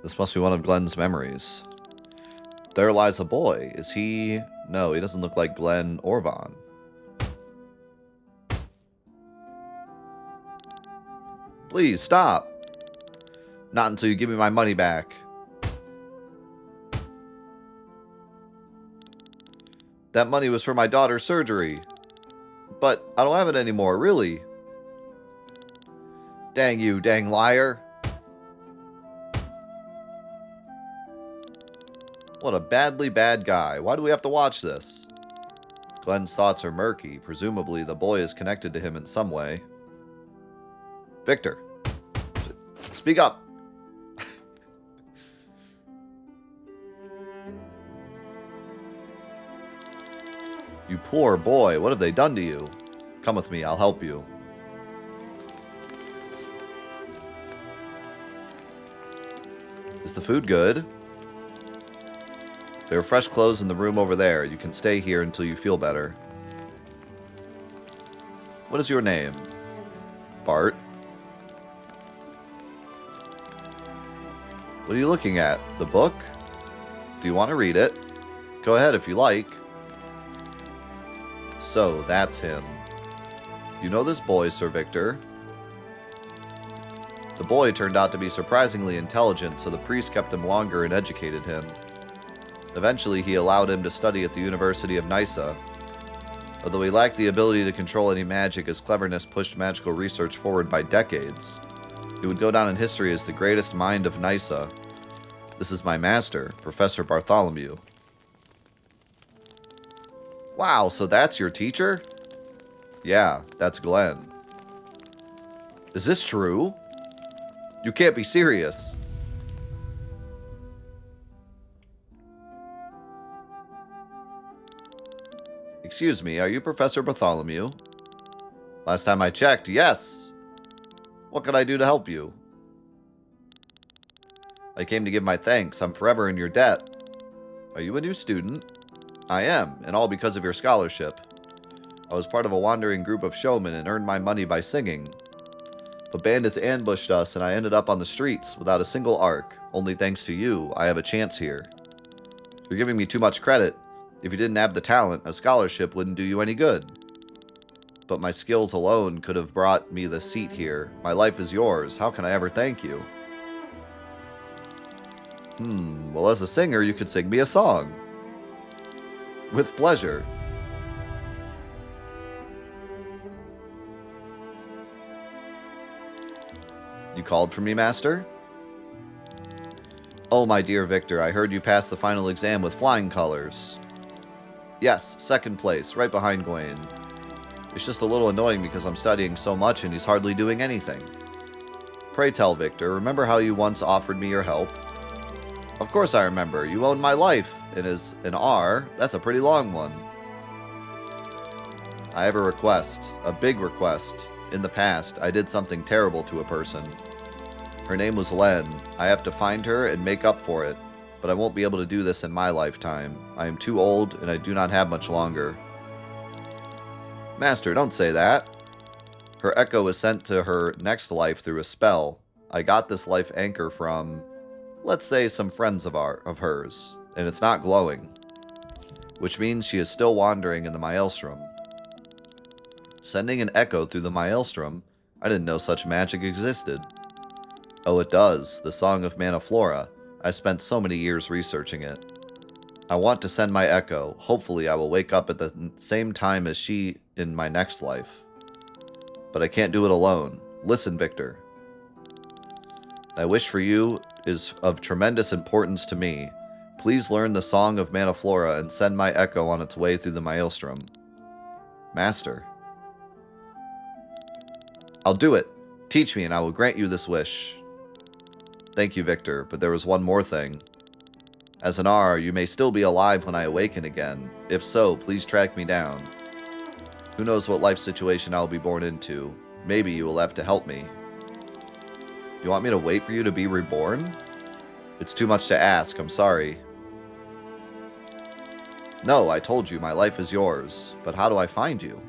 This must be one of Glenn's memories. There lies a boy. Is he... No, he doesn't look like Glenn or Vaughn. Please, stop. Not until you give me my money back. That money was for my daughter's surgery. But I don't have it anymore, really. Dang you, dang liar. What a badly bad guy. Why do we have to watch this? Glenn's thoughts are murky. Presumably, the boy is connected to him in some way. Victor. Speak up. You poor boy. What have they done to you? Come with me. I'll help you. Is the food good? There are fresh clothes in the room over there. You can stay here until you feel better. What is your name? Bart. What are you looking at? The book? Do you want to read it? Go ahead if you like. So, that's him. You know this boy, Sir Victor? The boy turned out to be surprisingly intelligent, so the priest kept him longer and educated him. Eventually, he allowed him to study at the University of Nysa. Although he lacked the ability to control any magic, his cleverness pushed magical research forward by decades. He would go down in history as the greatest mind of Nysa. This is my master, Professor Bartholomew. Wow, so that's your teacher? Yeah, that's Glenn. Is this true? You can't be serious. Excuse me, are you Professor Bartholomew? Last time I checked, yes. What can I do to help you? I came to give my thanks. I'm forever in your debt. Are you a new student? I am, and all because of your scholarship. I was part of a wandering group of showmen and earned my money by singing. But bandits ambushed us and I ended up on the streets without a single arc. Only thanks to you, I have a chance here. You're giving me too much credit. If you didn't have the talent, a scholarship wouldn't do you any good. But my skills alone could have brought me the seat here. My life is yours. How can I ever thank you? Well, as a singer, you could sing me a song. With pleasure. You called for me, Master? Oh, my dear Victor, I heard you passed the final exam with flying colors. Yes, second place, right behind Gawain. It's just a little annoying because I'm studying so much and he's hardly doing anything. Pray tell, Victor, remember how you once offered me your help? Of course I remember. You owned my life. And as an R, that's a pretty long one. I have a request. A big request. In the past, I did something terrible to a person. Her name was Len. I have to find her and make up for it. But I won't be able to do this in my lifetime. I am too old, and I do not have much longer. Master, don't say that. Her echo was sent to her next life through a spell. I got this life anchor from, let's say, some friends of hers, and it's not glowing. Which means she is still wandering in the Maelstrom. Sending an echo through the Maelstrom? I didn't know such magic existed. Oh, it does. The Song of Manaflora. I spent so many years researching it. I want to send my echo. Hopefully I will wake up at the same time as she in my next life. But I can't do it alone. Listen, Victor. My wish for you is of tremendous importance to me. Please learn the Song of Manaflora and send my echo on its way through the Maelstrom. Master. I'll do it. Teach me and I will grant you this wish. Thank you, Victor, but there was one more thing. As an R, you may still be alive when I awaken again. If so, please track me down. Who knows what life situation I'll be born into. Maybe you will have to help me. You want me to wait for you to be reborn? It's too much to ask, I'm sorry. No, I told you, my life is yours. But how do I find you?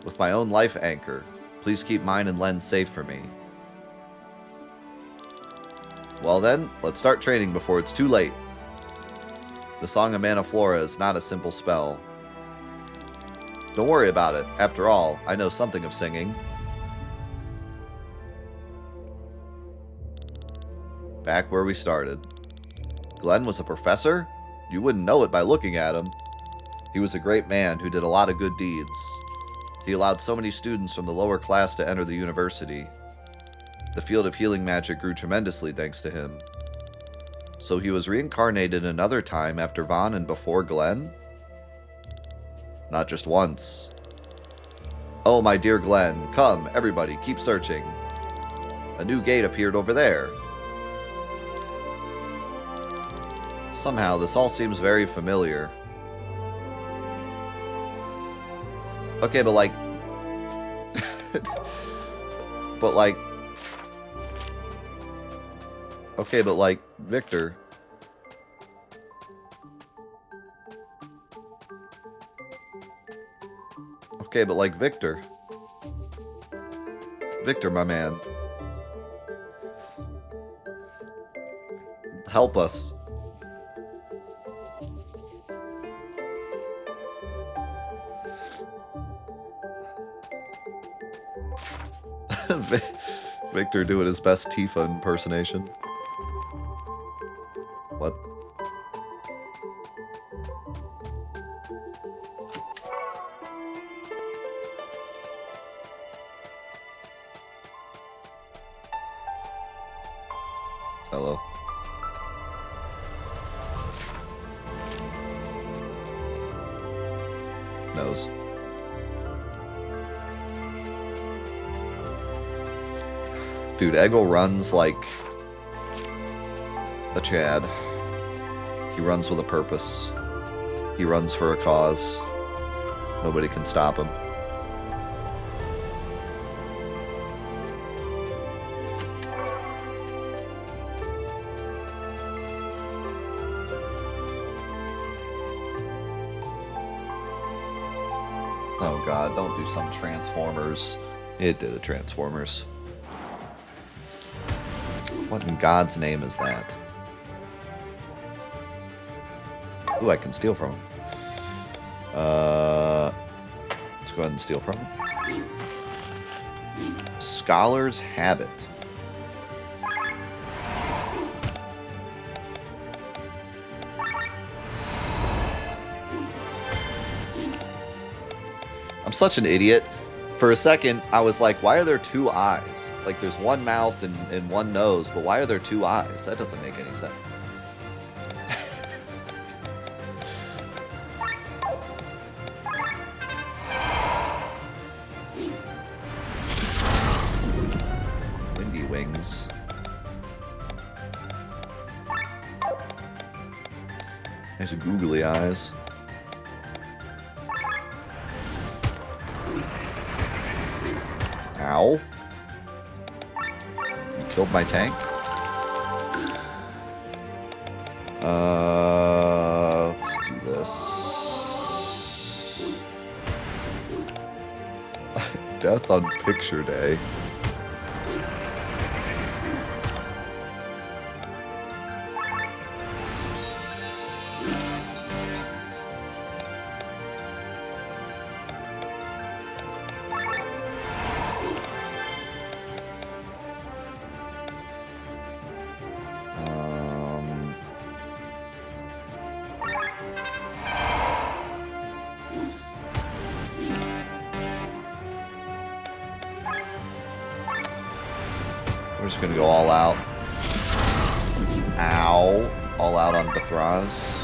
With my own life anchor. Please keep mine and Len safe for me. Well then, let's start training before it's too late. The Song of Manaflora is not a simple spell. Don't worry about it. After all, I know something of singing. Back where we started. Glenn was a professor? You wouldn't know it by looking at him. He was a great man who did a lot of good deeds. He allowed so many students from the lower class to enter the university. The field of healing magic grew tremendously thanks to him. So he was reincarnated another time after Vaughn and before Glenn? Not just once. Oh, my dear Glenn, come, everybody, keep searching. A new gate appeared over there. Somehow, this all seems very familiar. Okay, but like... but like... Okay, but like, Victor... Okay, but like, Victor... Victor, my man. Help us. Victor doing his best Tifa impersonation. What? Hello. Nose. Dude, Eggle runs like a Chad. He runs with a purpose. He runs for a cause. Nobody can stop him. Oh god, don't do some Transformers. It did a Transformers. What in God's name is that? Ooh, I can steal from him. Let's go ahead and steal from him. Scholar's Habit. I'm such an idiot. For a second, I was like, why are there two eyes? Like, there's one mouth and one nose, but why are there two eyes? That doesn't make any sense. Windy wings. There's googly eyes. Ow. You killed my tank? Let's do this. Death on picture day. We're just gonna go all out. Ow. All out on Bethraz.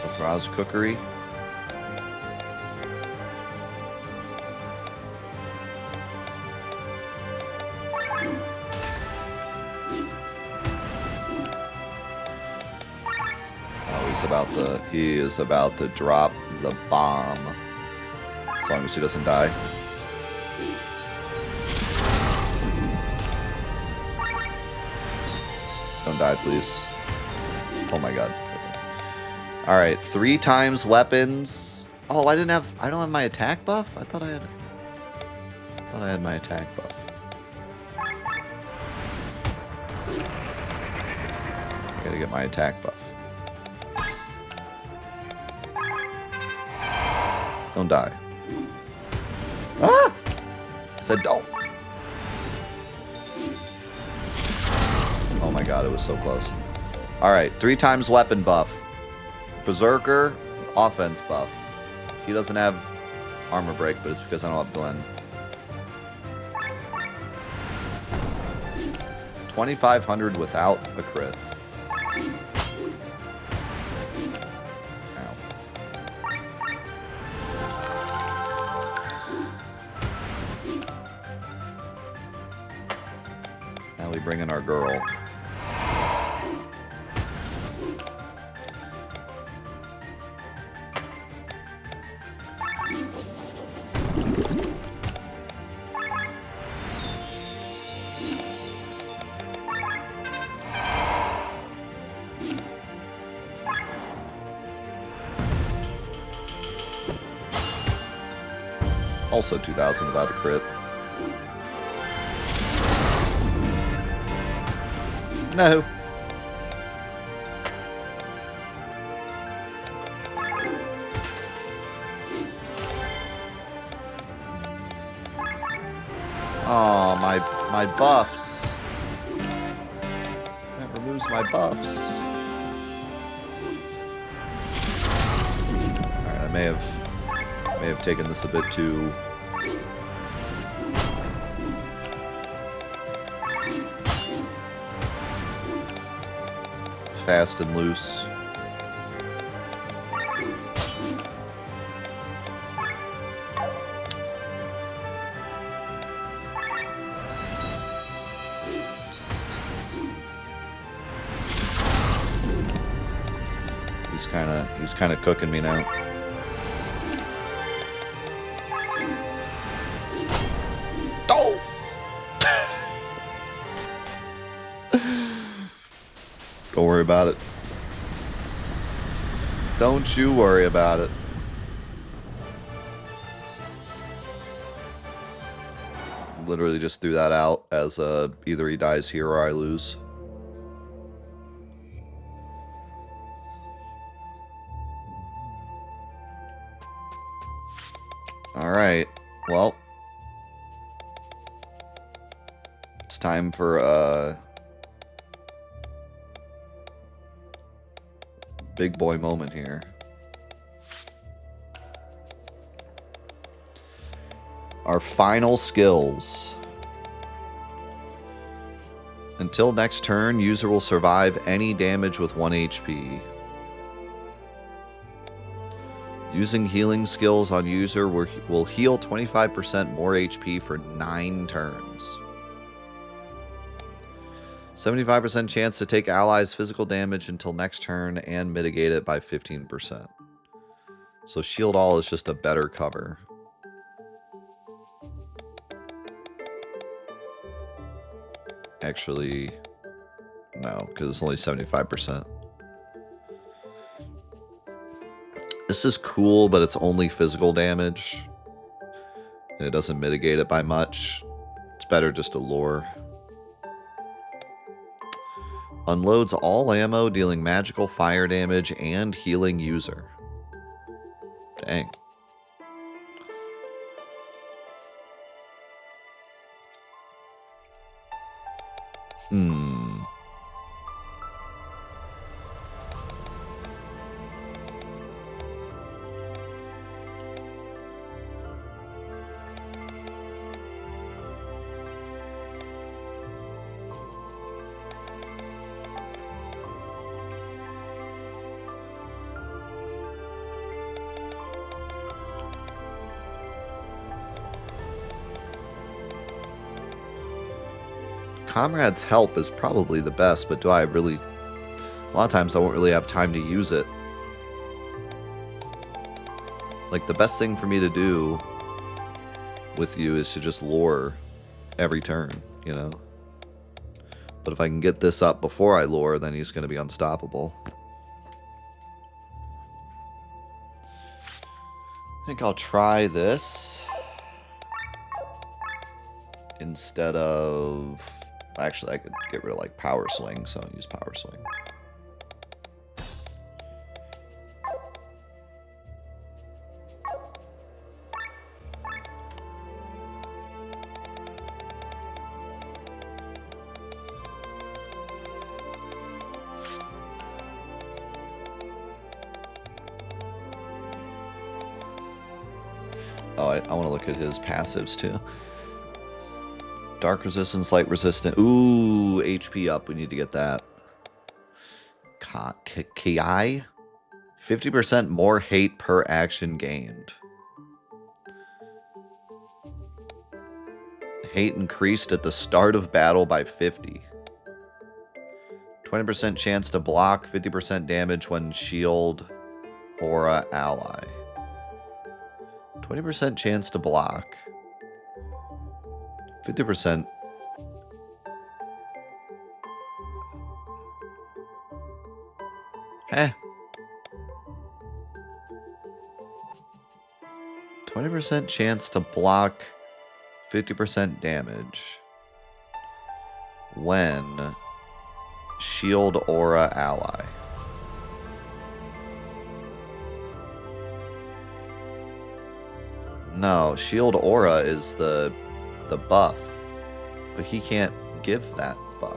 Bethraz cookery. Oh, he is about to drop the bomb. As long as he doesn't die. Don't die, please. Oh my god. Alright, 3 times weapons. Oh, I don't have my attack buff? I thought I had my attack buff. I gotta get my attack buff. Don't die. Ah! I said don't. Oh my god, it was so close. Alright, 3 times weapon buff. Berserker, offense buff. He doesn't have armor break, but it's because I don't have Glenn. 2,500 without a crit. Ow. Now we bring in our girl. Also 2,000 without a crit. No. Oh, my buffs. That removes my buffs. Alright, I may have taken this a bit too fast and loose. He's kind of cooking me now. Oh! Don't worry about it. Don't you worry about it. Literally just threw that out as either he dies here or I lose. Alright, well. It's time for a big boy moment here. Our final skills. Until next turn, user will survive any damage with 1 HP. Using healing skills on user will heal 25% more HP for 9 turns. 75% chance to take allies' physical damage until next turn and mitigate it by 15%. So Shield All is just a better cover. Actually, no, because it's only 75%. This is cool, but it's only physical damage. And it doesn't mitigate it by much. It's better just to lure. Unloads all ammo, dealing magical fire damage and healing user. Dang. Comrade's Help is probably the best, but do I really... A lot of times I won't really have time to use it. Like, the best thing for me to do with you is to just lure every turn, you know? But if I can get this up before I lure, then he's going to be unstoppable. I think I'll try this instead of Actually, I could get rid of like Power Swing, so I'll use Power Swing. Oh, I want to look at his passives too. Dark resistance, light resistant. Ooh, HP up. We need to get that. Ki? 50% more hate per action gained. Hate increased at the start of battle by 50. 20% chance to block, 50% damage when shield aura ally. 20% chance to block. 50%. Eh. 20% chance to block, 50% damage when shield aura ally. No, shield aura is the buff, but he can't give that buff.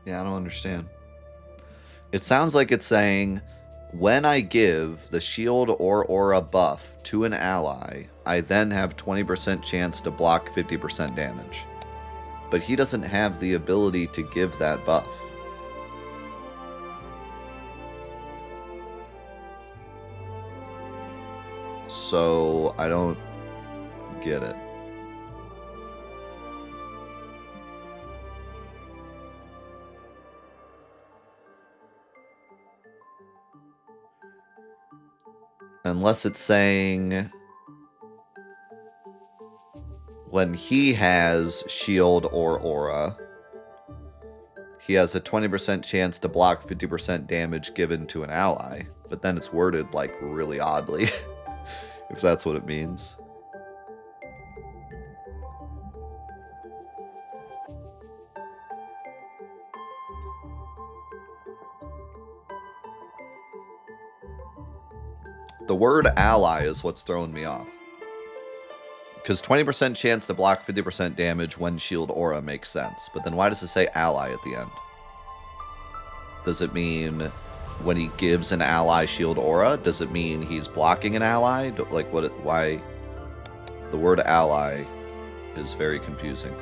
Yeah, I don't understand. It sounds like it's saying, when I give the shield or aura buff to an ally, I then have 20% chance to block 50% damage. But he doesn't have the ability to give that buff. So, I don't get it. Unless it's saying when he has shield or aura, he has a 20% chance to block 50% damage given to an ally. But then it's worded like really oddly, if that's what it means. The word ally is what's throwing me off. Because 20% chance to block 50% damage when shield aura makes sense. But then why does it say ally at the end? Does it mean when he gives an ally shield aura? Does it mean he's blocking an ally? Like, what? Why? The word ally is very confusing.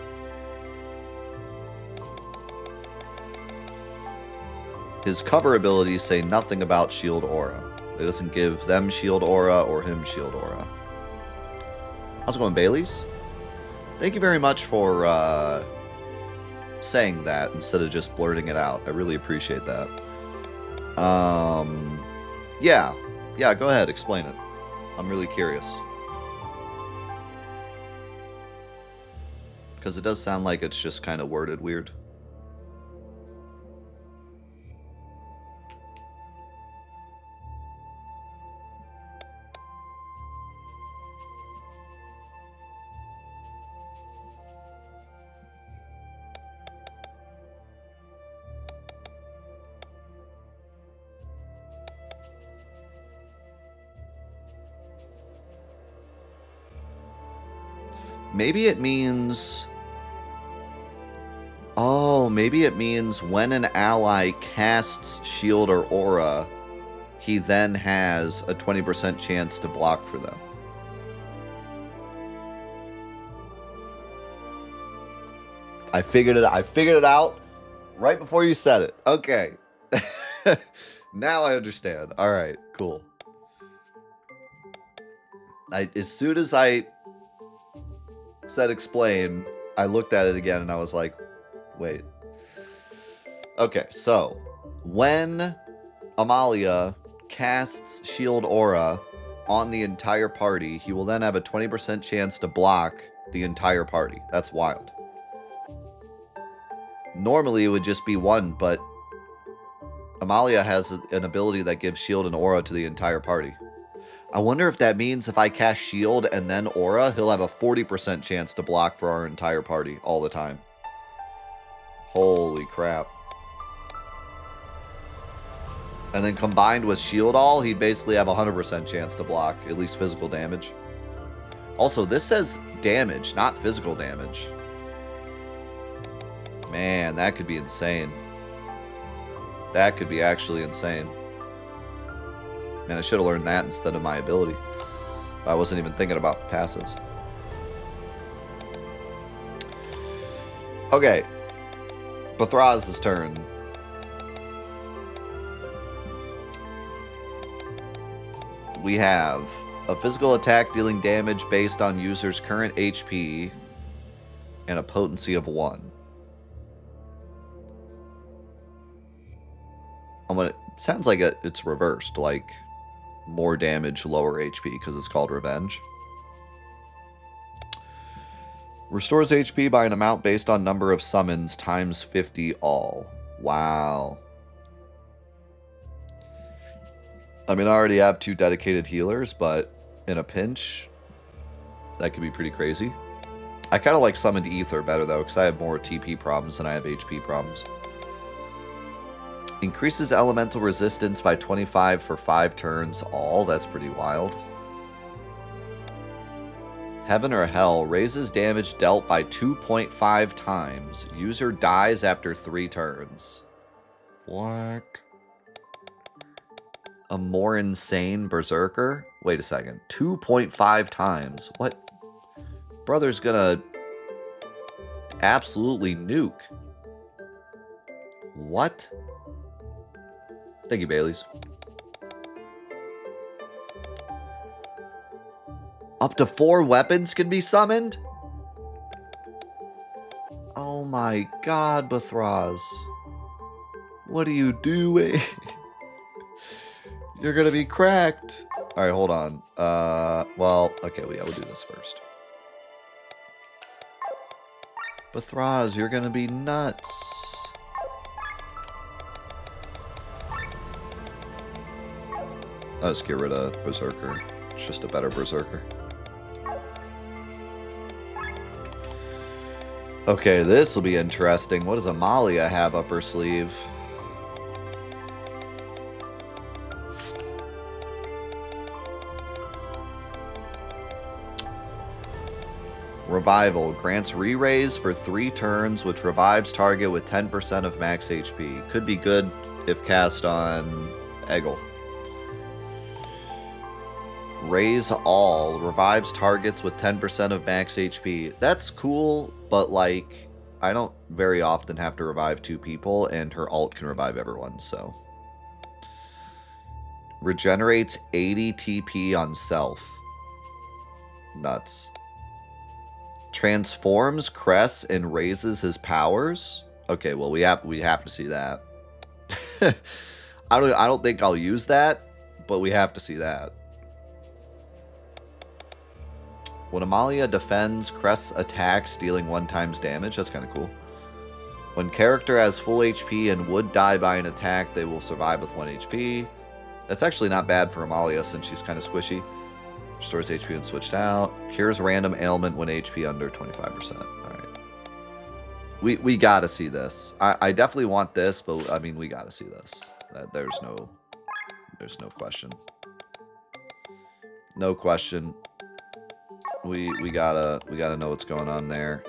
His cover abilities say nothing about shield aura. It doesn't give them shield aura or him shield aura. How's it going, Bailey's? Thank you very much for saying that instead of just blurting it out. I really appreciate that. Yeah, go ahead, explain it. I'm really curious. Because it does sound like it's just kind of worded weird. Maybe it means... Oh, maybe it means when an ally casts shield or aura, he then has a 20% chance to block for them. I figured it out right before you said it. Okay. Now I understand. All right, cool. As soon as I said explain, I looked at it again and I was like, wait. Okay, so when Amalia casts Shield Aura on the entire party, he will then have a 20% chance to block the entire party. That's wild. Normally it would just be one, but Amalia has an ability that gives Shield and Aura to the entire party. I wonder if that means if I cast Shield and then Aura, he'll have a 40% chance to block for our entire party all the time. Holy crap. And then combined with Shield All, he'd basically have a 100% chance to block, at least physical damage. Also, this says damage, not physical damage. Man, that could be insane. That could be actually insane. Man, I should have learned that instead of my ability. I wasn't even thinking about passives. Okay. Bathraz's turn. We have a physical attack dealing damage based on user's current HP and a potency of 1. It sounds like it's reversed, like more damage, lower HP, because it's called Revenge. Restores HP by an amount based on number of summons times 50 all. Wow. I mean, I already have 2 dedicated healers, but in a pinch, that could be pretty crazy. I kind of like Summoned Ether better, though, because I have more TP problems than I have HP problems. Increases elemental resistance by 25 for 5 turns all. That's pretty wild. Heaven or Hell raises damage dealt by 2.5 times. User dies after 3 turns. What? A more insane Berserker? Wait a second. 2.5 times. What? Brother's gonna absolutely nuke. What? Thank you, Bailey's. Up to 4 weapons can be summoned? Oh my god, Bathraz. What are you doing? You're gonna be cracked. Alright, hold on. Well, okay, we'll do this first. Bathraz, you're gonna be nuts. I'll just get rid of Berserker. It's just a better Berserker. Okay, this will be interesting. What does Amalia have up her sleeve? Revival. Grants re-raise for 3 turns, which revives target with 10% of max HP. Could be good if cast on Eggle. Raise All. Revives targets with 10% of max HP. That's cool, but like, I don't very often have to revive 2 people, and her ult can revive everyone, so. Regenerates 80 TP on self. Nuts. Transforms Cress and raises his powers. Okay, well we have to see that. I don't think I'll use that, but we have to see that. When Amalia defends, Cress attacks, dealing 1 times damage. That's kind of cool. When character has full HP and would die by an attack, they will survive with 1 HP. That's actually not bad for Amalia since she's kind of squishy. Restores HP when switched out. Cures random ailment when HP under 25%. Alright. We gotta see this. I definitely want this, but I mean, we gotta see this. There's no question. No question. We gotta know what's going on there.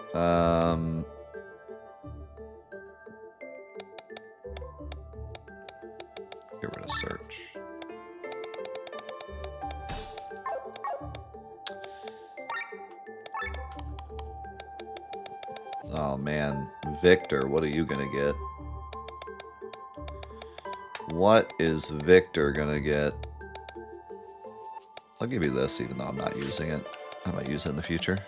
Get rid of search. Oh, man. Victor, what are you going to get? What is Victor going to get? I'll give you this, even though I'm not using it. I might use it in the future.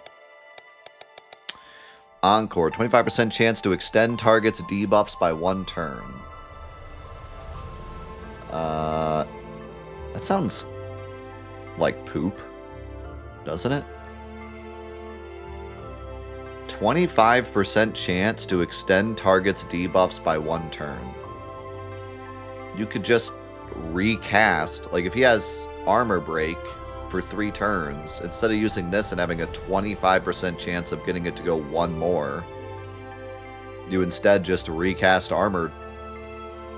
Encore. 25% chance to extend target's debuffs by 1 turn. That sounds like poop, doesn't it? 25% chance to extend target's debuffs by 1 turn. You could just recast, like if he has armor break for 3 turns, instead of using this and having a 25% chance of getting it to go 1 more, you instead just recast armor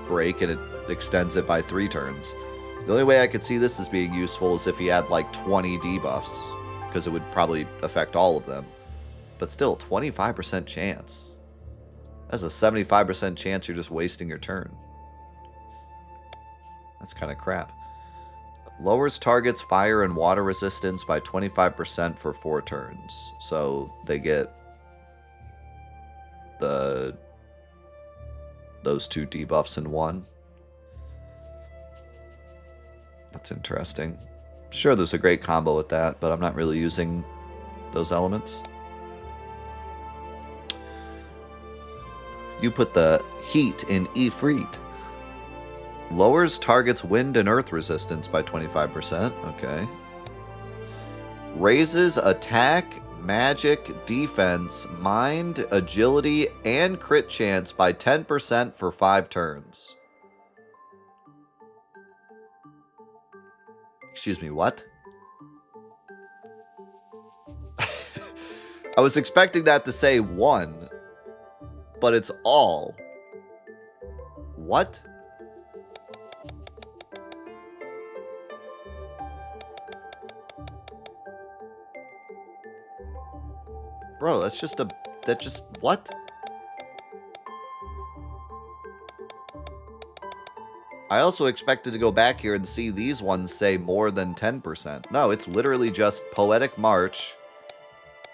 break and it extends it by 3 turns. The only way I could see this as being useful is if he had like 20 debuffs, because it would probably affect all of them. But still, 25% chance. That's a 75% chance you're just wasting your turn. That's kind of crap. Lowers target's fire and water resistance by 25% for 4 turns. So they get those 2 debuffs in 1. That's interesting. Sure, there's a great combo with that, but I'm not really using those elements. You put the heat in Ifrit. Lowers target's wind and earth resistance by 25%. Okay. Raises attack, magic, defense, mind, agility, and crit chance by 10% for 5 turns. Excuse me, what? I was expecting that to say 1, but it's all. What? Bro, that's just what? I also expected to go back here and see these ones say more than 10%. No, it's literally just Poetic March.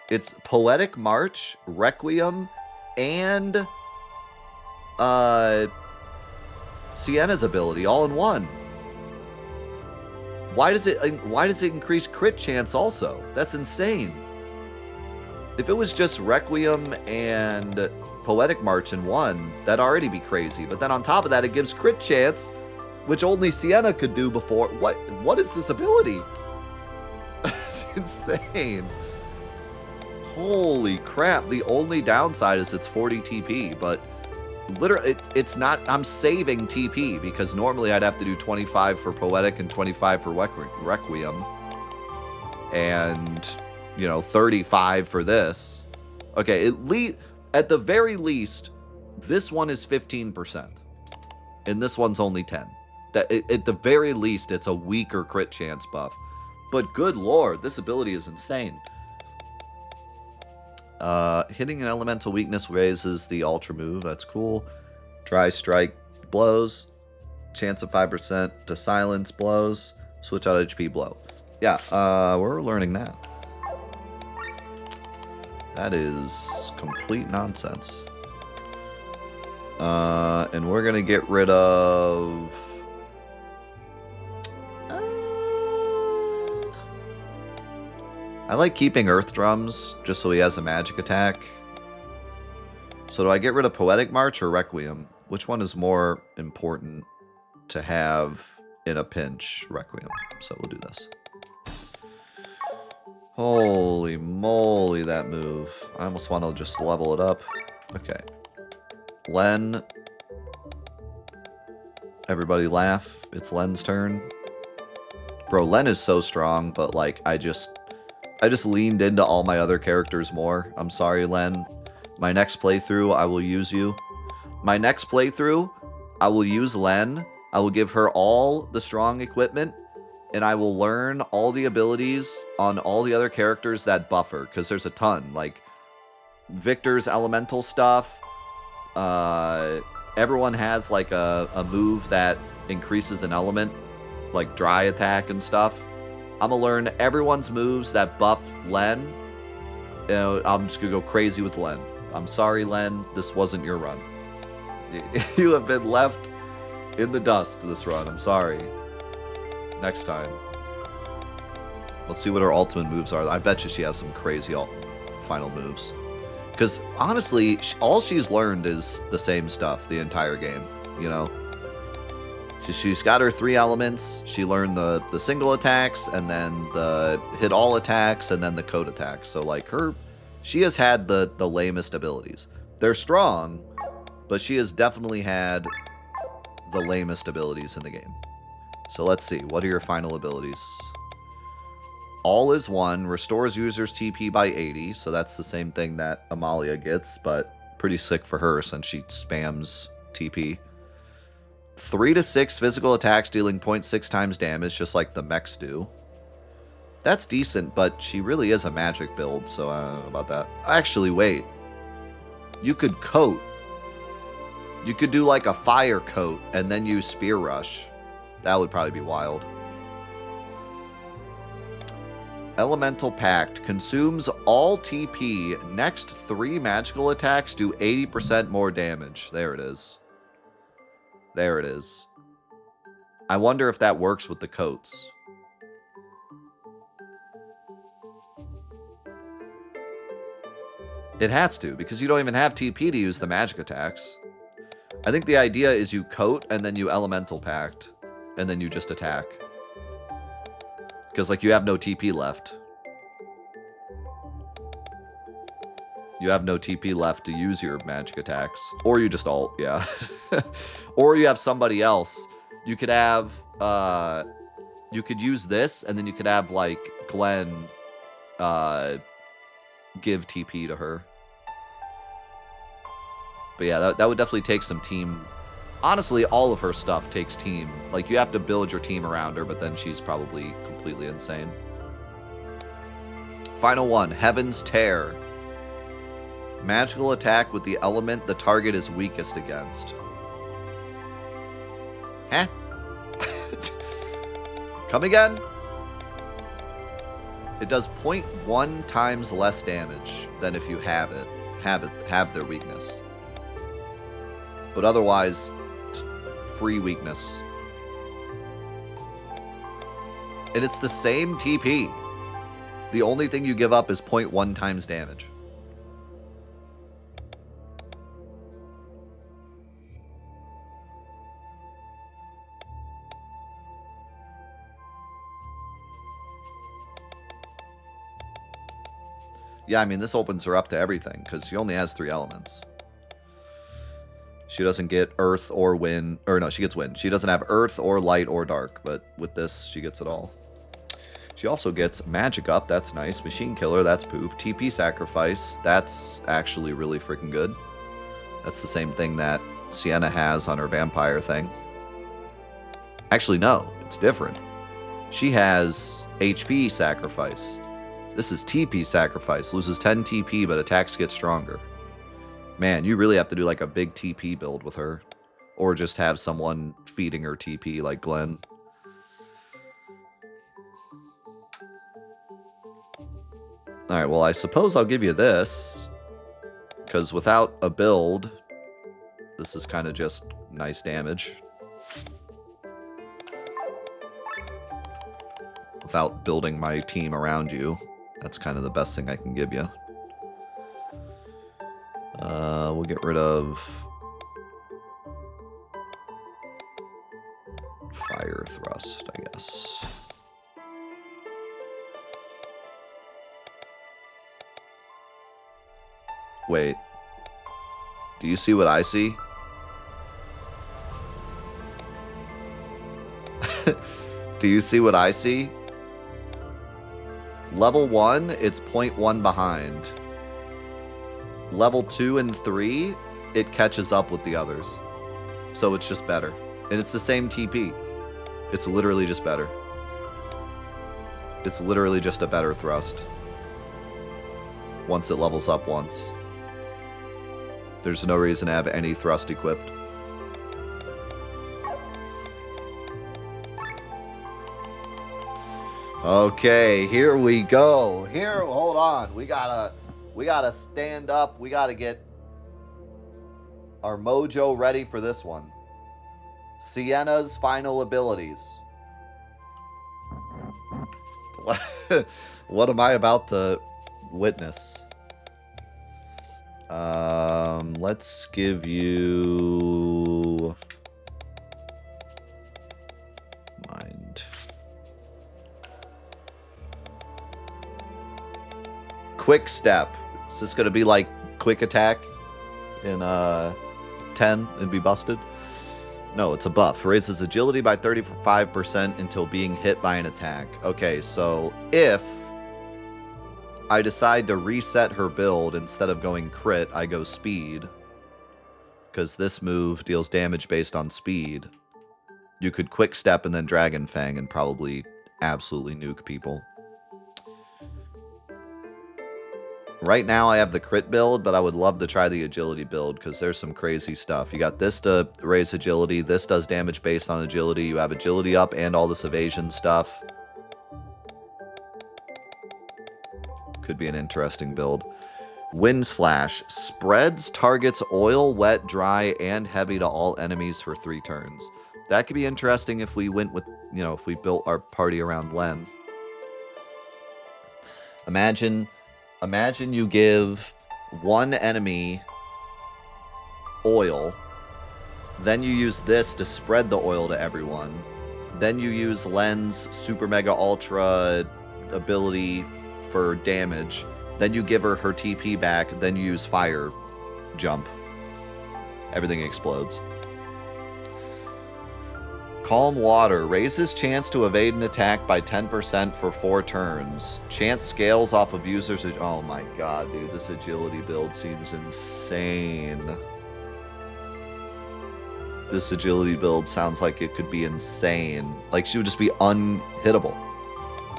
It's Poetic March, Requiem, and Sienna's ability all in one. Why does it increase crit chance also? That's insane. If it was just Requiem and Poetic March in one, that'd already be crazy. But then on top of that, it gives crit chance, which only Sienna could do before. What is this ability? It's insane. Holy crap. The only downside is it's 40 TP, but literally it's not. I'm saving TP because normally I'd have to do 25 for Poetic and 25 for Requiem. And, 35 for this. Okay, at the very least, this one is 15%. And this one's only 10. At the very least, it's a weaker crit chance buff. But good lord, this ability is insane. Hitting an elemental weakness raises the ultra move. That's cool. Dry strike blows. Chance of 5% to silence blows. Switch out HP blow. Yeah, we're learning that. That is complete nonsense. And we're gonna get rid of... I like keeping Earth Drums, just so he has a magic attack. So do I get rid of Poetic March or Requiem? Which one is more important to have in a pinch? Requiem. So we'll do this. Holy moly, that move. I almost want to just level it up. Okay. Len. Everybody laugh. It's Len's turn. Bro, Len is so strong, but like, I just leaned into all my other characters more. I'm sorry, Len. My next playthrough, I will use you. My next playthrough, I will use Len. I will give her all the strong equipment, and I will learn all the abilities on all the other characters that buff her, because there's a ton. Like, Victor's elemental stuff. Everyone has, like, a move that increases an element, like dry attack and stuff. I'm going to learn everyone's moves that buff Len. I'm just going to go crazy with Len. I'm sorry, Len. This wasn't your run. You have been left in the dust this run. I'm sorry. Next time. Let's see what her ultimate moves are. I bet you she has some crazy final moves. Because, honestly, all she's learned is the same stuff the entire game, you know? She's got her 3 elements. She learned the single attacks, and then the hit all attacks, and then the code attacks. So, like, she has had the lamest abilities. They're strong, but she has definitely had the lamest abilities in the game. So let's see. What are your final abilities? All is One restores users TP by 80. So that's the same thing that Amalia gets, but pretty sick for her since she spams TP. 3 to 6 physical attacks dealing 0.6 times damage, just like the mechs do. That's decent, but she really is a magic build, so I don't know about that. Actually, wait. You could coat. You could do like a fire coat and then use Spear Rush. That would probably be wild. Elemental Pact consumes all TP. Next 3 magical attacks do 80% more damage. There it is. There it is. I wonder if that works with the coats. It has to, because you don't even have TP to use the magic attacks. I think the idea is you coat and then you Elemental Pact. And then you just attack. Because, like, you have no TP left. You have no TP left to use your magic attacks. Or you just ult, yeah. Or you have somebody else. You could have, you could use this, and then you could have, like, Glenn, give TP to her. But yeah, that would definitely take some team. Honestly, all of her stuff takes team. Like, you have to build your team around her, but then she's probably completely insane. Final one, Heaven's Tear. Magical attack with the element the target is weakest against. Huh? Come again? It does 0.1 times less damage than if you have their weakness. But otherwise, free weakness. And it's the same TP. The only thing you give up is 0.1 times damage. Yeah, I mean, this opens her up to everything, because she only has 3 elements. She doesn't get earth or wind. Or no, she gets wind. She doesn't have earth or light or dark, but with this, she gets it all. She also gets magic up. That's nice. Machine killer. That's poop. TP sacrifice. That's actually really freaking good. That's the same thing that Sienna has on her vampire thing. Actually, no. It's different. She has HP sacrifice. This is TP sacrifice. Loses 10 TP, but attacks get stronger. Man, you really have to do like a big TP build with her. Or just have someone feeding her TP like Glenn. Alright, well, I suppose I'll give you this. Because without a build, this is kind of just nice damage. Without building my team around you. That's kind of the best thing I can give you. We'll get rid of Fire Thrust, I guess. Wait. Do you see what I see? Do you see what I see? Level 1, it's 0.1 behind. Level 2 and 3, it catches up with the others. So it's just better. And it's the same TP. It's literally just better. It's literally just a better thrust. Once it levels up once. There's no reason to have any thrust equipped. Okay, here we go. Here, hold on. We gotta stand up. We gotta get our mojo ready for this one. Sienna's final abilities. What am I about to witness? Let's give you mind. Quick step. Is this gonna be like quick attack in 10 and be busted? No, it's a buff. Raises agility by 35% until being hit by an attack. Okay, so if I decide to reset her build, instead of going crit, I go speed, because this move deals damage based on speed, you could quick step and then Dragon Fang and probably absolutely nuke people. Right now I have the crit build, but I would love to try the agility build because there's some crazy stuff. You got this to raise agility. This does damage based on agility. You have agility up and all this evasion stuff. Could be an interesting build. Wind Slash. Spreads targets oil, wet, dry, and heavy to all enemies for 3 turns. That could be interesting if we went with, you know, if we built our party around Len. Imagine you give one enemy oil, then you use this to spread the oil to everyone, then you use Len's Super Mega Ultra ability for damage, then you give her TP back, then you use Fire Jump. Everything explodes. Calm Water. Raises chance to evade an attack by 10% for 4 turns. Chance scales off of users. Oh my god, dude. This agility build seems insane. This agility build sounds like it could be insane. Like, she would just be unhittable.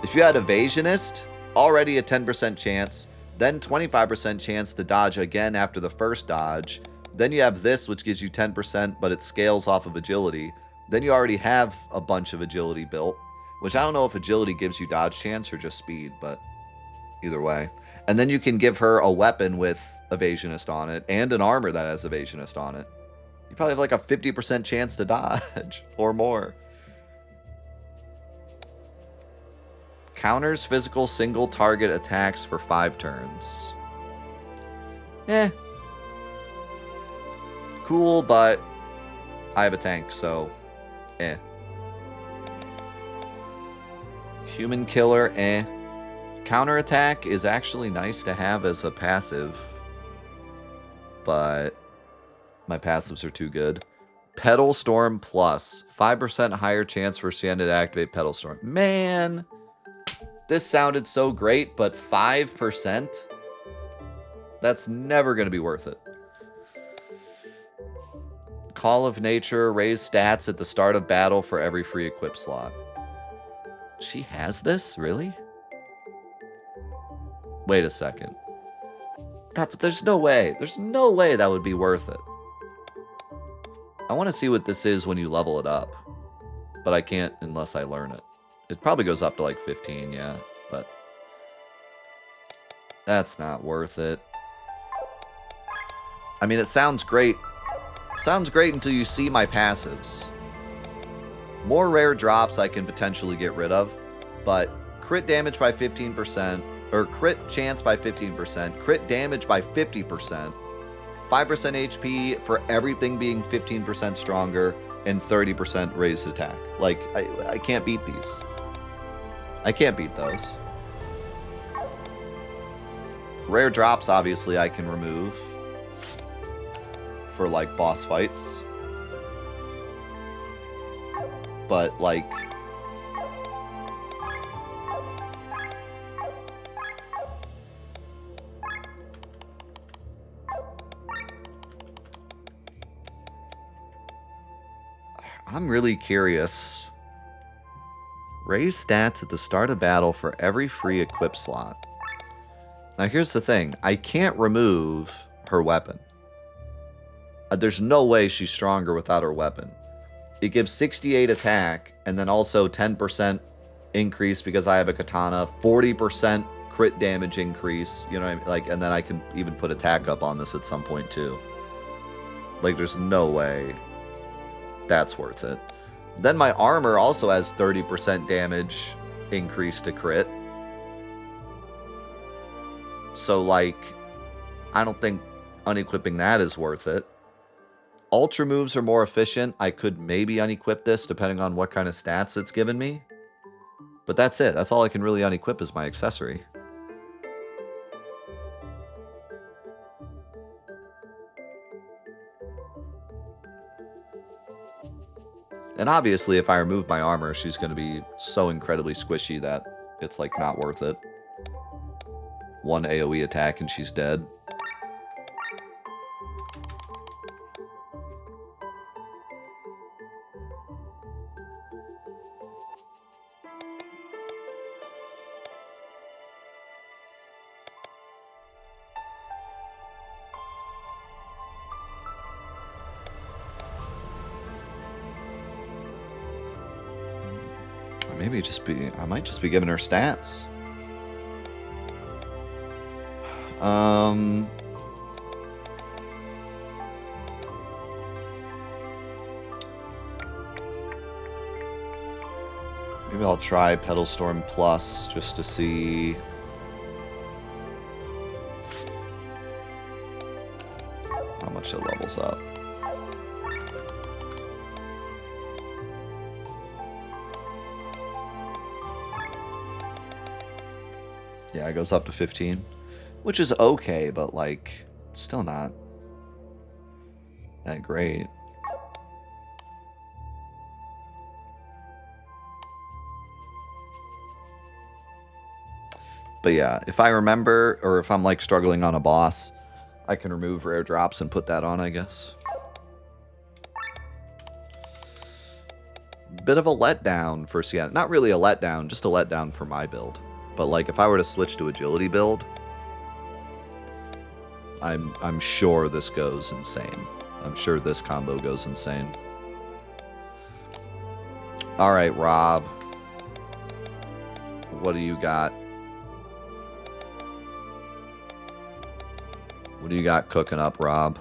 If you had Evasionist, already a 10% chance, then 25% chance to dodge again after the first dodge. Then you have this, which gives you 10%, but it scales off of agility. Then you already have a bunch of agility built, which I don't know if agility gives you dodge chance or just speed, but either way. And then you can give her a weapon with Evasionist on it and an armor that has Evasionist on it. You probably have like a 50% chance to dodge or more. Counters physical single target attacks for 5 turns. Cool, but I have a tank, so Human Killer, Counterattack is actually nice to have as a passive, but my passives are too good. Pedal Storm Plus. 5% higher chance for Sienna to activate Pedal Storm. Man, this sounded so great, but 5%? That's never going to be worth it. Call of Nature. Raise stats at the start of battle for every free equip slot. She has this? Really? Wait a second. God, but there's no way. There's no way that would be worth it. I want to see what this is when you level it up, but I can't unless I learn it. It probably goes up to like 15, yeah, but that's not worth it. I mean, it sounds great. Sounds great until you see my passives. More rare drops I can potentially get rid of, but crit damage by 15%, or crit chance by 15%, crit damage by 50%, 5% HP for everything being 15% stronger, and 30% raised attack. Like, I can't beat these. I can't beat those. Rare drops, obviously, I can remove for, like, boss fights. But, like, I'm really curious. Raise stats at the start of battle for every free equip slot. Now, here's the thing. I can't remove her weapon. There's no way she's stronger without her weapon. It gives 68 attack, and then also 10% increase because I have a katana, 40% crit damage increase, you know what I mean? Like, and then I can even put attack up on this at some point too. Like, there's no way that's worth it. Then my armor also has 30% damage increase to crit. So, like, I don't think unequipping that is worth it. Ultra moves are more efficient. I could maybe unequip this depending on what kind of stats it's given me. But that's it. That's all I can really unequip is my accessory. And obviously, if I remove my armor, she's going to be so incredibly squishy that it's, like, not worth it. One AoE attack and she's dead. Maybe I might just be giving her stats. Maybe I'll try Pedal Storm Plus just to see. How much it levels up. Yeah, it goes up to 15, which is okay, but, like, still not that great. But yeah, if I remember, or if I'm, like, struggling on a boss, I can remove rare drops and put that on, I guess. Bit of a letdown for Sienna. Not really a letdown, just a letdown for my build. But, like, if I were to switch to agility build, I'm sure this goes insane. I'm sure this combo goes insane. All right, Rob. What do you got? What do you got cooking up, Rob?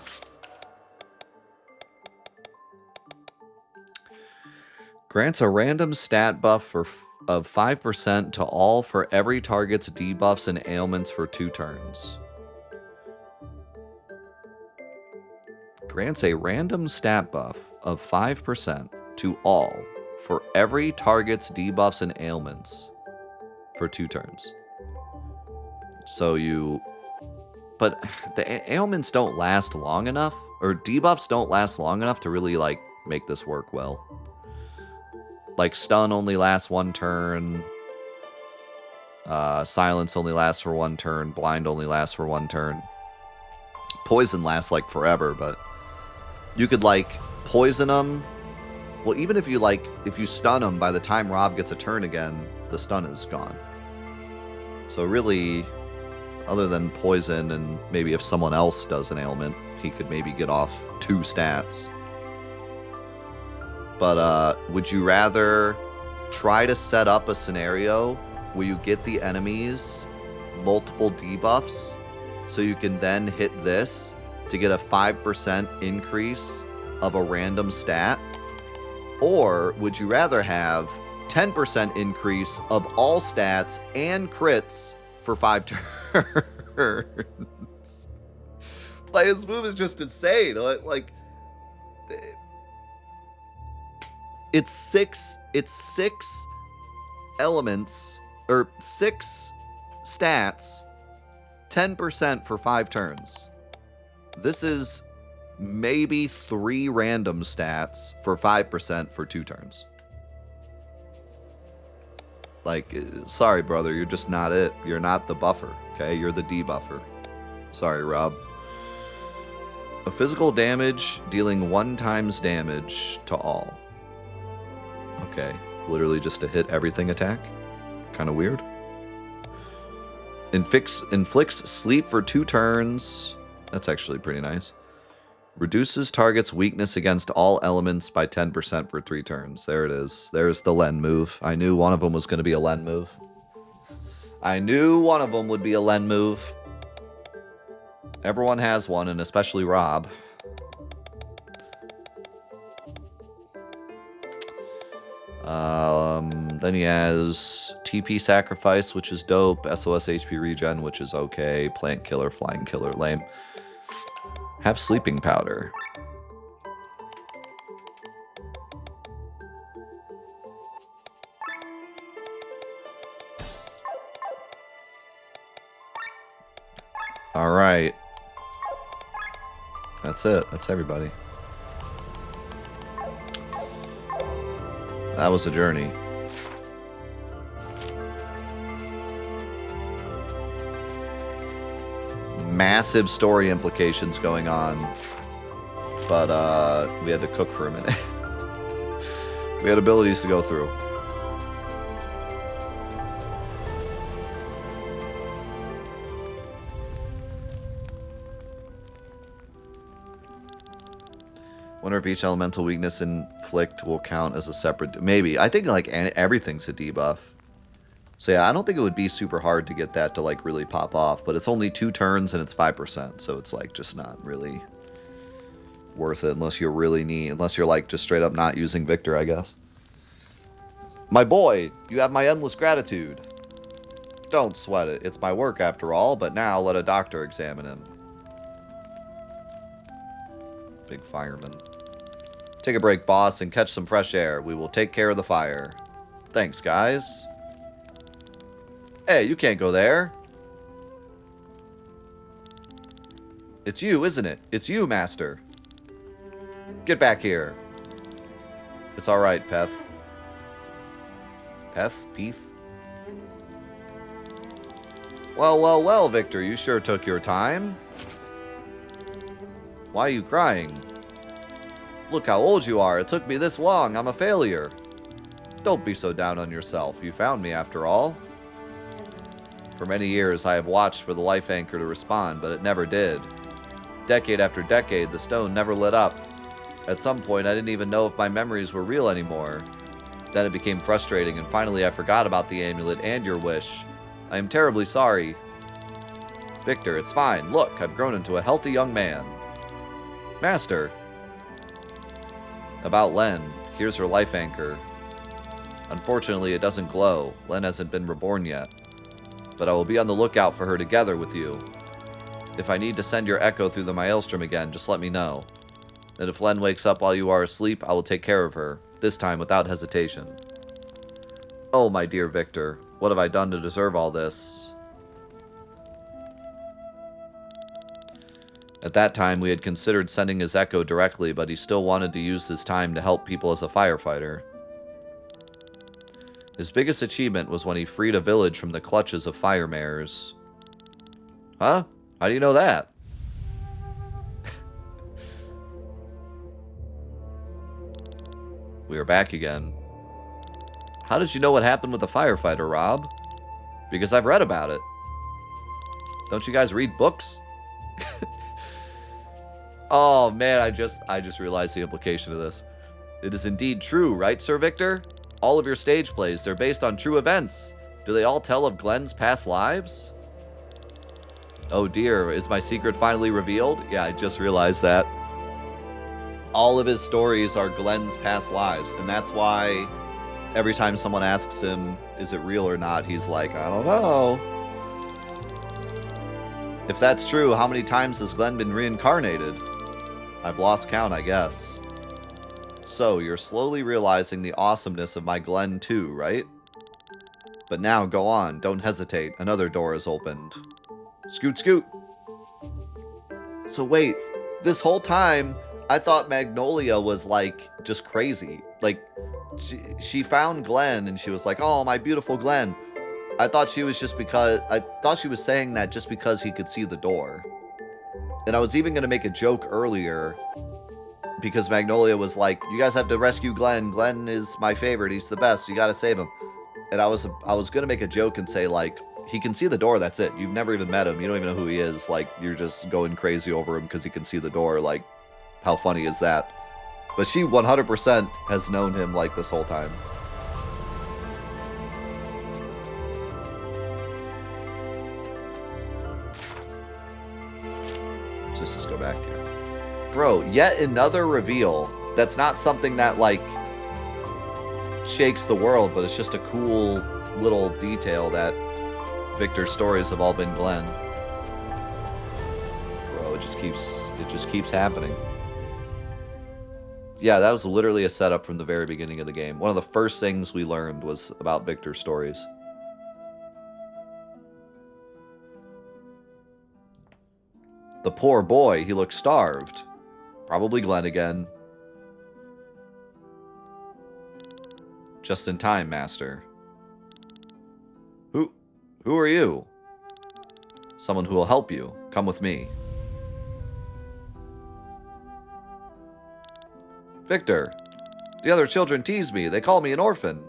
Grants a random stat buff of 5% to all for every target's debuffs and ailments for 2 turns. Grants a random stat buff of 5% to all for every target's debuffs and ailments for 2 turns. So you... But the ailments don't last long enough, or debuffs don't last long enough to really, like, make this work well. Like, stun only lasts 1 turn. Silence only lasts for 1 turn. Blind only lasts for 1 turn. Poison lasts, like, forever, but you could, like, poison them. Well, even if you, like, if you stun them, by the time Rob gets a turn again, the stun is gone. So really, other than poison and maybe if someone else does an ailment, he could maybe get off 2 stats. But would you rather try to set up a scenario where you get the enemies multiple debuffs so you can then hit this to get a 5% increase of a random stat? Or would you rather have 10% increase of all stats and crits for 5 turns? Like, his move is just insane. Like, it's six elements, or 6 stats, 10% for 5 turns. This is maybe 3 random stats for 5% for 2 turns. Like, sorry, brother, you're just not it. You're not the buffer, okay? You're the debuffer. Sorry, Rob. A physical damage dealing 1 times damage to all. Okay, literally just a hit everything attack. Kind of weird. Inflicts sleep for 2 turns. That's actually pretty nice. Reduces target's weakness against all elements by 10% for 3 turns. There it is. There's the Len move. I knew one of them was going to be a Len move. I knew one of them would be a Len move. Everyone has one, and especially Rob. Then he has TP Sacrifice, which is dope. SOS HP Regen, which is okay. Plant Killer, Flying Killer, lame. Have Sleeping Powder. Alright. That's it. That's everybody. That was a journey. Massive story implications going on. But we had to cook for a minute. We had abilities to go through. Wonder if each elemental weakness inflict will count as a separate... Maybe. I think, like, everything's a debuff. So, yeah, I don't think it would be super hard to get that to, like, really pop off. But it's only 2 turns and it's 5%. So it's, like, just not really worth it unless you really need... Unless you're, like, just straight up not using Victor, I guess. My boy, you have my endless gratitude. Don't sweat it. It's my work, after all. But now let a doctor examine him. Big fireman. Take a break, boss, and catch some fresh air. We will take care of the fire. Thanks, guys. Hey, you can't go there. It's you, isn't it? It's you, Master. Get back here. It's all right, Peth. Peth? Peeth? Well, well, well, Victor. You sure took your time. Why are you crying? Look how old you are. It took me this long. I'm a failure. Don't be so down on yourself. You found me after all. For many years, I have watched for the life anchor to respond, but it never did. Decade after decade, the stone never lit up. At some point, I didn't even know if my memories were real anymore. Then it became frustrating, and finally I forgot about the amulet and your wish. I am terribly sorry. Victor, it's fine. Look, I've grown into a healthy young man. Master. About Len. Here's her life anchor. Unfortunately, it doesn't glow. Len hasn't been reborn yet. But I will be on the lookout for her together with you. If I need to send your echo through the Maelstrom again, just let me know. And if Len wakes up while you are asleep, I will take care of her. This time without hesitation. Oh, my dear Victor. What have I done to deserve all this? At that time, we had considered sending his echo directly, but he still wanted to use his time to help people as a firefighter. His biggest achievement was when he freed a village from the clutches of fire mares. Huh? How do you know that? We are back again. How did you know what happened with the firefighter, Rob? Because I've read about it. Don't you guys read books? Oh man, I just realized the implication of this. It is indeed true, right, Sir Victor? All of your stage plays, they're based on true events. Do they all tell of Glenn's past lives? Oh dear, is my secret finally revealed? Yeah, I just realized that. All of his stories are Glenn's past lives, and that's why every time someone asks him, is it real or not, he's like, I don't know. If that's true, how many times has Glenn been reincarnated? I've lost count, I guess. So, you're slowly realizing the awesomeness of my Glenn too, right? But now, go on. Don't hesitate. Another door is opened. Scoot, scoot. So wait, this whole time, I thought Magnolia was, like, just crazy. Like, she found Glenn, and she was like, oh, my beautiful Glenn. I thought she was saying that just because he could see the door. And I was even going to make a joke earlier because Magnolia was like, you guys have to rescue Glenn. Glenn is my favorite. He's the best. You got to save him. And I was going to make a joke and say, like, he can see the door. That's it. You've never even met him. You don't even know who he is. Like, you're just going crazy over him because he can see the door. Like, how funny is that? But she 100% has known him, like, this whole time. Let's just go back here. Bro, yet another reveal that's not something that, like, shakes the world, but it's just a cool little detail that Victor's stories have all been Glenn. Bro, it just keeps happening. Yeah, that was literally a setup from the very beginning of the game. One of the first things we learned was about Victor's stories. The poor boy, he looked starved. Probably Glenn again. Just in time, Master. Who are you? Someone who will help you. Come with me. Victor, the other children tease me. They call me an orphan.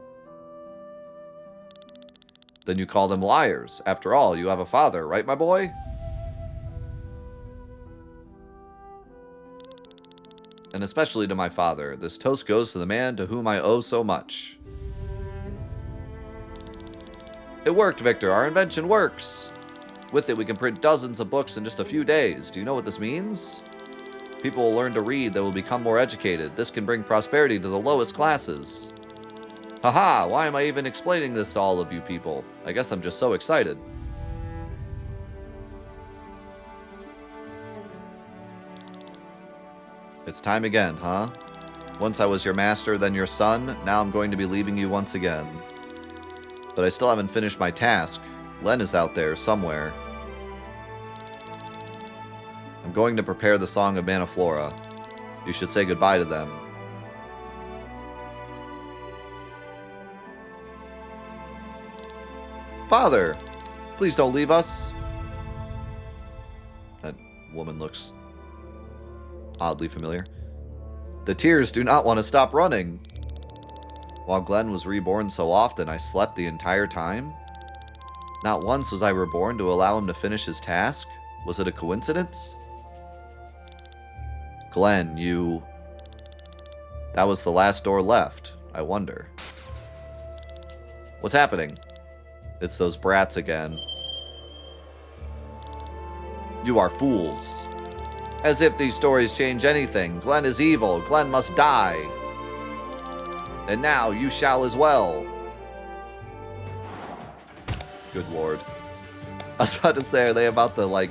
Then you call them liars. After all, you have a father, right, my boy? And especially to my father. This toast goes to the man to whom I owe so much. It worked, Victor. Our invention works. With it, we can print dozens of books in just a few days. Do you know what this means? People will learn to read. They will become more educated. This can bring prosperity to the lowest classes. Haha, why am I even explaining this to all of you people? I guess I'm just so excited. It's time again, huh? Once I was your master, then your son. Now I'm going to be leaving you once again. But I still haven't finished my task. Len is out there, somewhere. I'm going to prepare the Song of Manaflora. You should say goodbye to them. Father, please don't leave us. That woman looks oddly familiar. The tears do not want to stop running. While Glenn was reborn so often, I slept the entire time. Not once was I reborn to allow him to finish his task. Was it a coincidence? Glenn, you... That was the last door left. I wonder. What's happening? It's those brats again. You are fools. As if these stories change anything. Glenn is evil. Glenn must die. And now you shall as well. Good lord. I was about to say, are they about to, like,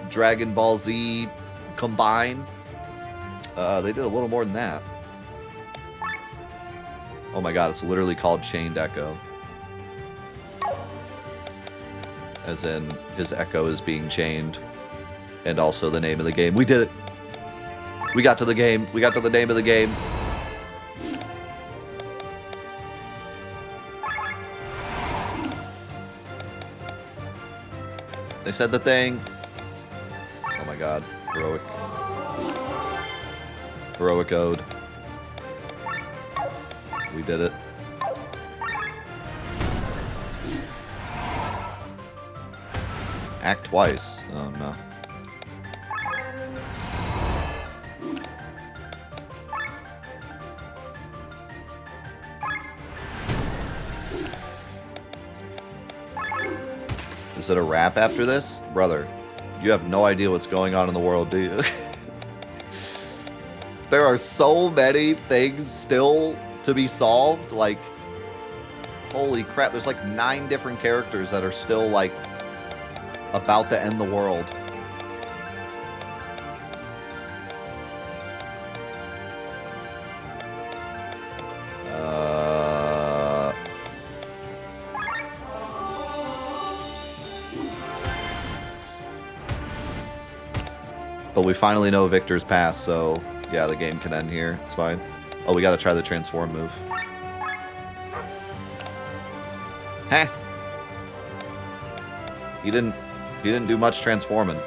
Dragon Ball Z combine? They did a little more than that. Oh my god, it's literally called Chained Echo. As in, his echo is being chained. And also the name of the game. We did it! We got to the game. We got to the name of the game. They said the thing. Oh my god. Heroic. Heroic ode. We did it. Act twice. Oh no. Is it a wrap after this? Brother, you have no idea what's going on in the world, do you? There are so many things still to be solved. Like, holy crap. There's like 9 different characters that are still like about to end the world. But we finally know Victor's pass, so yeah, the game can end here. It's fine. Oh, we gotta try the transform move. Heh. He didn't do much transforming.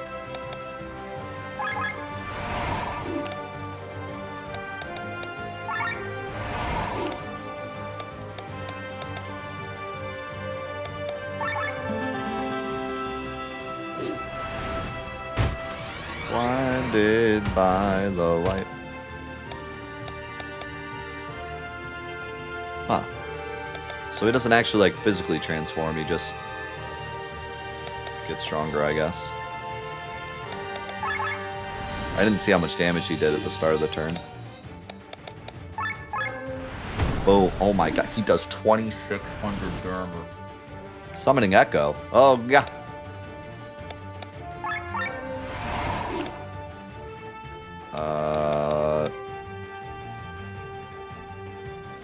Blinded by the light. Huh. So he doesn't actually like physically transform, he just gets stronger, I guess. I didn't see how much damage he did at the start of the turn. Oh, oh my god. He does 2,600 damage. Summoning Echo. Oh, god.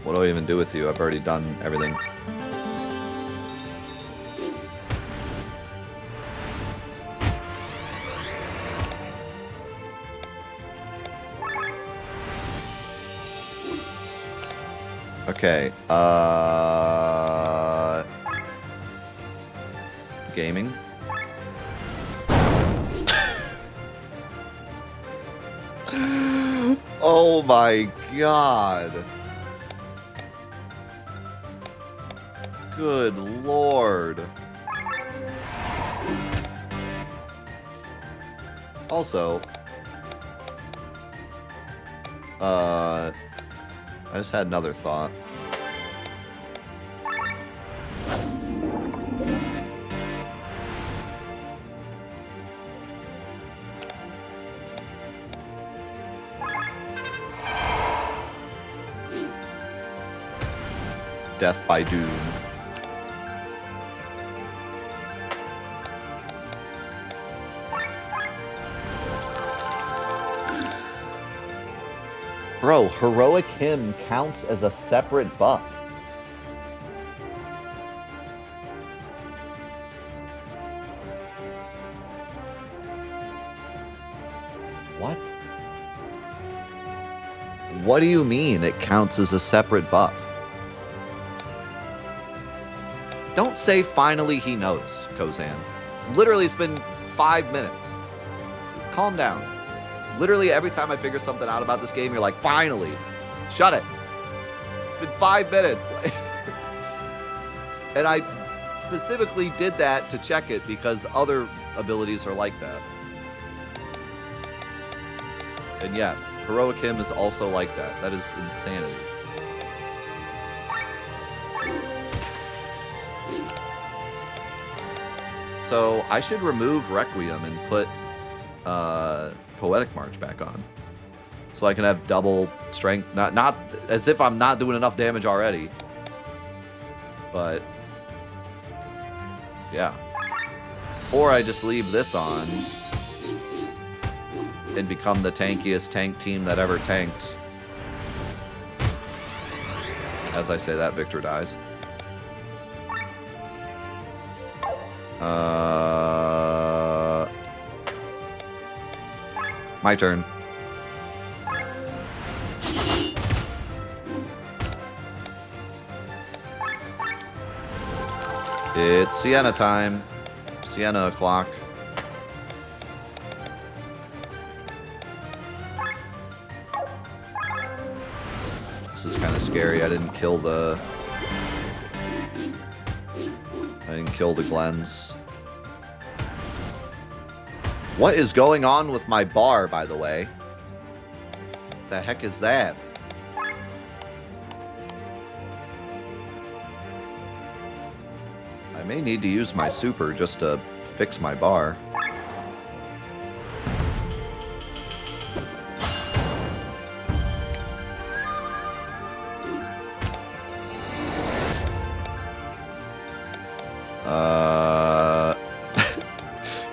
What do I even do with you? I've already done everything. Okay, gaming. Oh my god. Good lord. Also, I just had another thought. Death by Doom. Bro, Heroic Hymn counts as a separate buff. What? What do you mean it counts as a separate buff? Don't say finally he noticed, Kozan. Literally, it's been 5 minutes. Calm down. Literally, every time I figure something out about this game, you're like, finally. Shut it. It's been 5 minutes. And I specifically did that to check it because other abilities are like that. And yes, Heroic Hymn is also like that. That is insanity. So I should remove Requiem and put Poetic March back on, so I can have double strength. Not as if I'm not doing enough damage already, but yeah. Or I just leave this on and become the tankiest tank team that ever tanked. As I say that, Victor dies. My turn. It's Sienna time. Sienna o'clock. This is kind of scary. I didn't kill the Glens. What is going on with my bar, by the way? The heck is that? I may need to use my super just to fix my bar.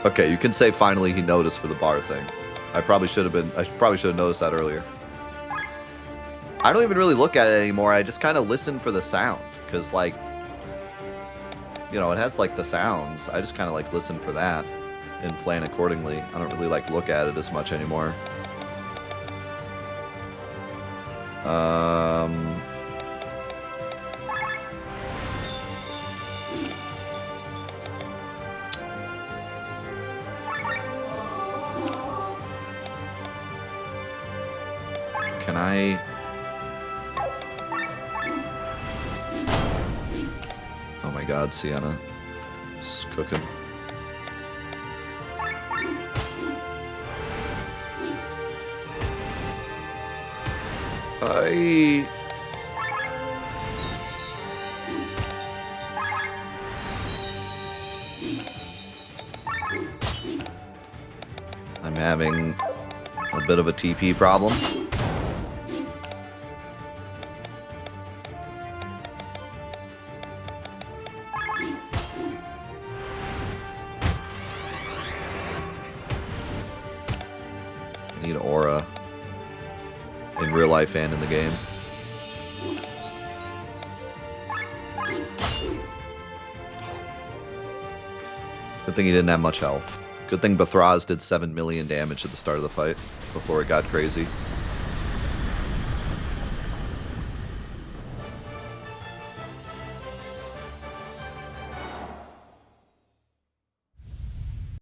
Okay, you can say finally he noticed for the bar thing. I probably should have noticed that earlier. I don't even really look at it anymore. I just kind of listen for the sound, because like, you know, it has like the sounds. I just kind of like listen for that and plan accordingly. I don't really like look at it as much anymore. Can I... Oh my god, Sienna. Just cooking. I'm having a bit of a TP problem. Need aura. In real life and in the game. Good thing he didn't have much health. Good thing Bathraz did 7 million damage at the start of the fight before it got crazy.